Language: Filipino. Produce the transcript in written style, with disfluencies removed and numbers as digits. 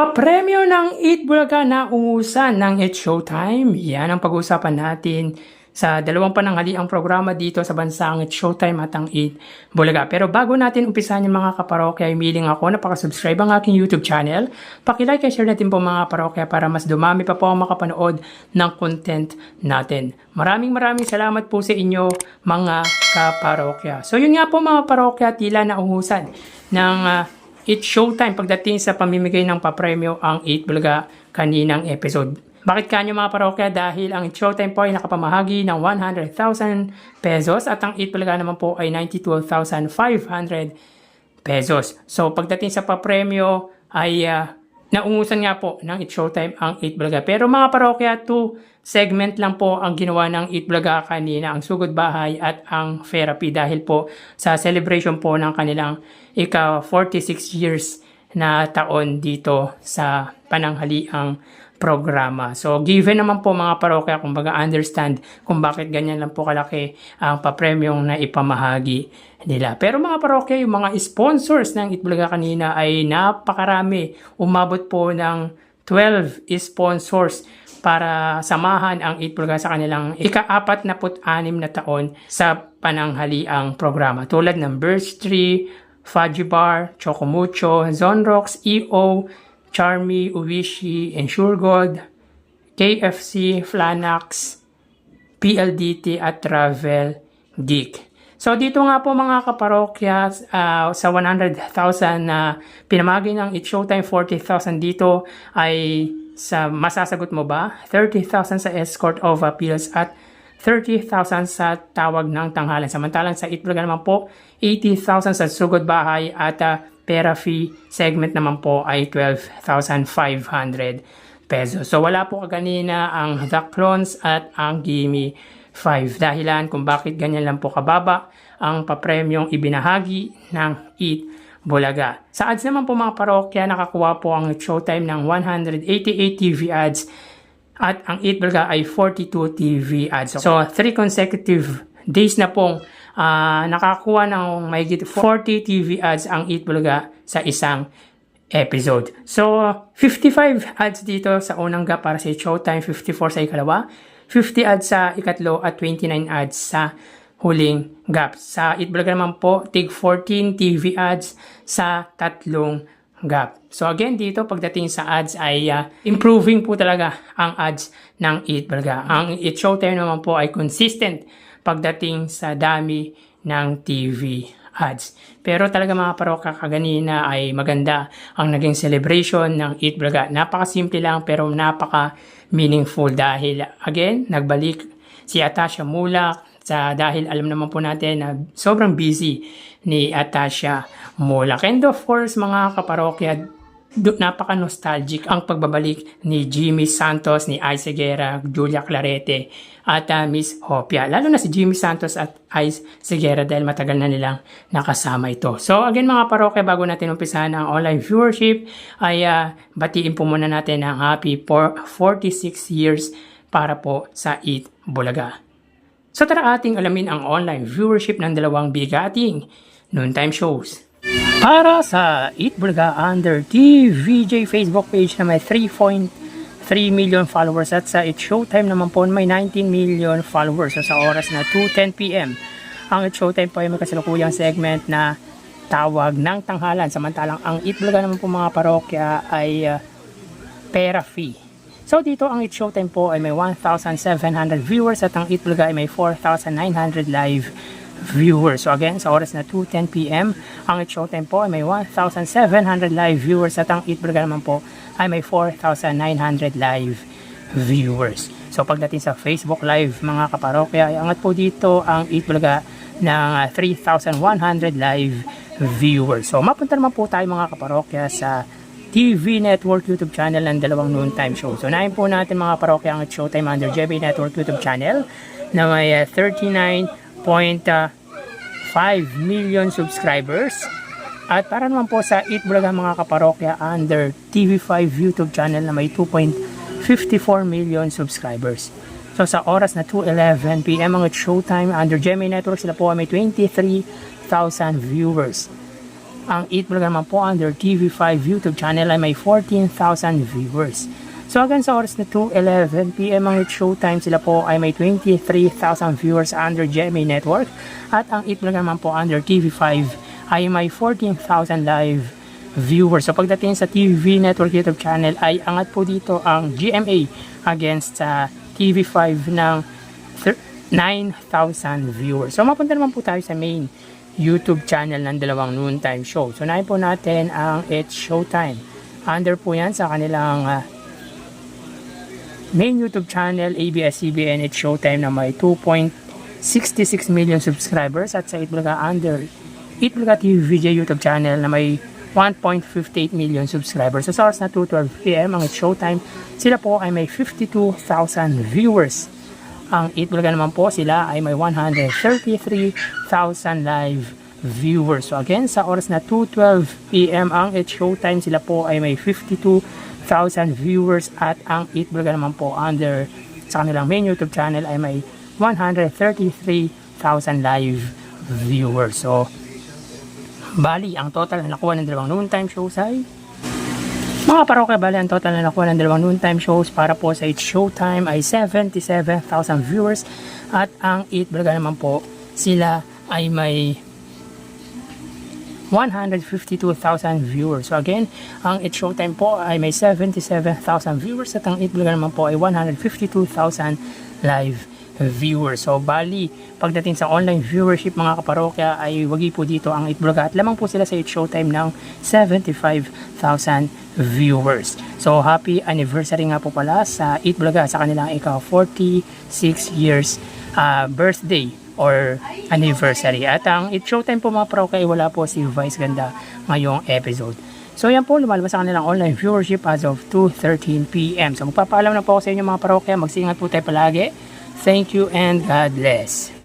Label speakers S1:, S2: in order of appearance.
S1: Papremyo ng Eat Bulaga na ungusan ng It's Showtime. Yan ang pag-uusapan natin sa dalawang pananghaliang programa dito sa bansang It's Showtime at ang Eat Bulaga. Pero bago natin umpisahan yung mga kaparokya, ay miling ako na pakasubscribe ang aking YouTube channel. Pakilike at share natin po mga kaparokya para mas dumami pa po ang makapanood ng content natin. Maraming salamat po sa inyo mga kaparokya. So yun nga po mga parokya, tila na ungusan ng It's Showtime pagdating sa pamimigay ng papremyo ang Eat Bulaga kaninang episode. Bakit kanyo mga parokya? Dahil ang It's Showtime po ay nakapamahagi ng 100,000 pesos at ang Eat Bulaga naman po ay 92,500 pesos. So pagdating sa papremyo ay naungusan nga po ng It's Showtime ang Eat Bulaga. Pero mga parokya, 2 segment lang po ang ginawa ng Eat Bulaga kanina, ang Sugod Bahay at ang Therapy, dahil po sa celebration po ng kanilang ika-46 years na taon dito sa pananghaliang programa. So given naman po mga parokya, kumbaga understand kung bakit ganyan lang po kalaki ang papremyong na ipamahagi nila. Pero mga parokya, yung mga sponsors ng Eat Bulaga kanina ay napakarami. Umabot po ng 12 sponsors para samahan ang Eat Bulaga sa kanilang ika-46 na taon sa pananghaliang programa. Tulad ng Birch Tree, Fudgy Bar, Chocomucho, Zonrox, EO, Charmy, Uwishi, Ensure Gold, KFC, Flanax, PLDT at Travel Geek. So dito nga po mga kaparokya, sa 100,000 na pinamagi ng It's Showtime, 40,000 dito ay sa masasagot mo ba? 30,000 sa Escort of Appeals at 30,000 sa Tawag ng Tanghalan. Samantalang sa Eat Bulaga naman po, 80,000 sa Sugod Bahay at Pera Fee segment naman po ay 12,500 pesos. So wala po kaganina ang The Clones at ang Gimme 5. Dahilan kung bakit ganyan lang po kababa ang papremyong ibinahagi ng Eat Bulaga. Sa ads naman po mga parokya, nakakuha po ang Showtime ng 188 TV ads at ang Eat Bulaga ay 42 TV ads. So 3 consecutive days na pong nakakuha ng mahigit 40 TV ads ang Eat Bulaga sa isang episode. So 55 ads dito sa unang gap para sa Showtime, 54 sa ikalawa, 50 ads sa ikatlo at 29 ads sa huling gap. Sa Eat Bulaga naman po, tig 14 TV ads sa tatlong gap. So again dito pagdating sa ads ay improving po talaga ang ads ng Eat Bulaga. Ang It's Showtime naman po ay consistent pagdating sa dami ng TV ads. Pero talaga mga parokya, kaganina ay maganda ang naging celebration ng Eat Bulaga. Napakasimple lang pero napaka meaningful dahil again nagbalik si Atasha Mulak dahil alam naman po natin na sobrang busy ni Atasha Mulak. And of course mga kaparokya, napaka-nostalgic ang pagbabalik ni Jimmy Santos, ni Ice Seguera, Julia Clarete at Miss Hopia. Lalo na si Jimmy Santos at Ice Seguera dahil matagal na nilang nakasama ito. So again mga parokya, bago natin umpisahan ang online viewership ay batiin po muna natin ang happy 46 years para po sa Eat Bulaga. So tara ating alamin ang online viewership ng dalawang bigating noontime shows. Para sa Eat Bulaga under TVJ Facebook page na may 3.3 million followers at sa It's Showtime naman po may 19 million followers. So sa oras na 2:10 PM, ang It's Showtime po ay may kasalukuyang segment na Tawag ng Tanghalan. Samantalang ang Eat Bulaga naman po mga parokya ay Pera Fee. So dito ang It's Showtime po ay may 1,700 viewers at ang Eat Bulaga ay may 4,900 live viewers. So again, sa oras na 2:10 PM, ang It's Showtime po ay may 1,700 live viewers at ang Eat Bulaga naman po ay may 4,900 live viewers. So pagdating sa Facebook Live mga kaparokya, ay angat po dito ang Eat Bulaga ng 3,100 live viewers. So mapunta naman po tayo mga kaparokya sa TV Network YouTube channel ng dalawang noontime show. So nahin po natin mga parokya ang It's Showtime under JB Network YouTube channel na may 39.5 million subscribers. At para naman po sa Eat Bulaga mga kaparokya under TV5 YouTube channel na may 2.54 million subscribers. So sa oras na 2:11 PM ang It's Showtime under GMA Network, sila po ay may 23,000 viewers. Ang Eat Vlog naman po under TV5 YouTube channel ay may 14,000 viewers. So hanggang sa oras na 2:11 PM ang It's Showtime, sila po ay may 23,000 viewers under GMA Network. At ang Eat Vlog naman po under TV5 ay may 14,000 live viewers. So pagdating sa TV Network YouTube channel ay angat po dito ang GMA against sa TV5 ng 9,000 viewers. So mapunta naman po tayo sa main YouTube channel ng dalawang noontime show. So nahin po natin ang It's Showtime. Under po yan sa kanilang main YouTube channel, ABS-CBN It's Showtime na may 2.66 million subscribers. At sa Itbulaga under Itbulaga TV VJ YouTube channel na may 1.58 million subscribers. So sa oras na 2:12 PM ang It's Showtime, sila po ay may 52,000 viewers. Ang Itbulaga naman po, sila ay may 133,000 live viewers. So again, sa oras na 2:12 PM ang It's Showtime, sila po ay may 52,000 viewers. At ang Itbulaga naman po under sa kanilang main YouTube channel ay may 133,000 live viewers. So bali, ang total na nakuha ng dalawang noontime shows ay mga parokya, bali ang total na nakuha ng dalawang noontime shows para po sa It's Showtime ay 77,000 viewers. At ang Eat Vlog naman po, sila ay may 152,000 viewers. So again, ang It's Showtime po ay may 77,000 viewers at ang Eat Vlog naman po ay 152,000 live viewers. So bali, pagdating sa online viewership mga kaparokya ay wagi po dito ang Eat Vlog at lamang po sila sa It's Showtime ng 75,000 viewers. So happy anniversary nga po pala sa Eat Vlog sa kanilang 46 years birthday or anniversary. At ang It's Showtime po mga parokya ay wala po si Vice Ganda ngayong episode. So yan po, lumalabas sa kanilang online viewership as of 2:13 PM. So magpapaalam na po ako sa inyo mga parokya, magsiingat po tayo palagi. Thank you and God bless.